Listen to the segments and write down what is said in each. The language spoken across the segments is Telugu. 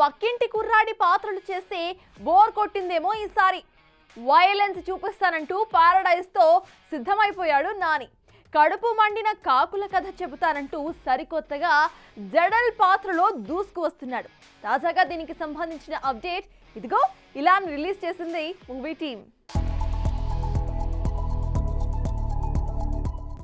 పక్కింటి కుర్రాడి పాత్రలు చేస్తే బోర్ కొట్టిందేమో ఈసారి. వైలెన్స్ చూపిస్తానంటూ పారడైజ్ తో సిద్ధమైపోయాడు నాని. కడుపు మండిన కాకుల కథ చెబుతానంటూ సరికొత్తగా జడల్ పాత్రలో దూసుకు వస్తున్నాడు. తాజాగా దీనికి సంబంధించిన అప్డేట్ ఇదిగో ఇలా రిలీజ్ చేసింది మూవీ టీం.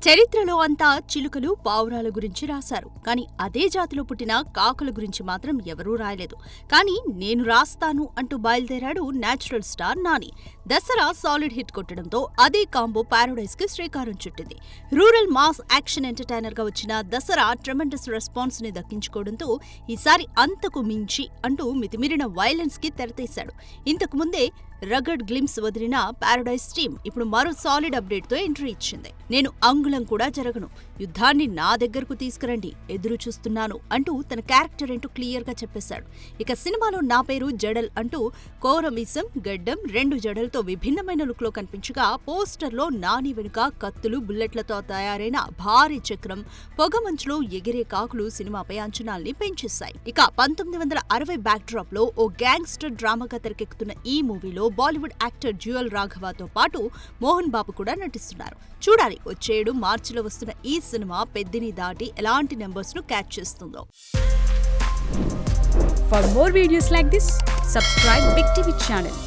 చరిత్రలో అంతా చిలుకలు పావురాల గురించి రాశారు, కానీ అదే జాతిలో పుట్టిన కాకుల గురించి మాత్రం ఎవరూ రాయలేదు. కానీ నేను రాస్తాను అంటూ బయలుదేరాడు natural star Nani. Dasara solid hit కొట్టడంతో అదే కాంబో పారడైజ్ కి శ్రీకారం చుట్టింది. రూరల్ మాస్ యాక్షన్ ఎంటర్టైనర్ గా వచ్చిన దసరా ట్రెమెండస్ రెస్పాన్స్ ని దక్కించుకోవడంతో ఈసారి అంతకు మించి అంటూ మితిమీరిన వైలెన్స్ కి తెరతీశాడు. ఇంతకు ముందే రగడ్ గ్లిమ్స్ వదిలిన పారడైజ్ టీమ్ ఇప్పుడు మరో సాలిడ్ అప్డేట్ తో ఎంట్రీ ఇచ్చింది. నేను అంగుళం కూడా జరగను, యుద్ధాన్ని నా దగ్గరకు తీసుకురండి, ఎదురు చూస్తున్నాను అంటూ తన క్యారెక్టర్ ఏంటో క్లియర్ గా చెప్పేశాడు. ఇక సినిమాలో నా పేరు జడల్ అంటూ కోరమీసం, గడ్డం, 2 జడలతో విభిన్నమైన లుక్ లో కనిపించగా పోస్టర్ లో నాని వెనుక కత్తులు, బుల్లెట్లతో తయారైన భారీ చక్రం, పొగమంచులో ఎగిరే కాకులు సినిమాపై అంచనాల్ని పెంచేశాయి. ఇక 1960 బ్యాక్ డ్రాప్ లో ఓ గ్యాంగ్స్టర్ డ్రామాగా తెరకెక్కుతున్న ఈ మూవీలో బాలీవుడ్ యాక్టర్ జ్యువల్ రాఘవతో పాటు మోహన్ బాబు కూడా నటిస్తున్నారు. చూడాలి వచ్చేడు మార్చిలో వస్తున్న ఈ సినిమా పెద్దిని దాటి ఎలాంటి నెంబర్స్ ను క్యాచ్ చేస్తుందో. For more videos like this, subscribe Big TV channel.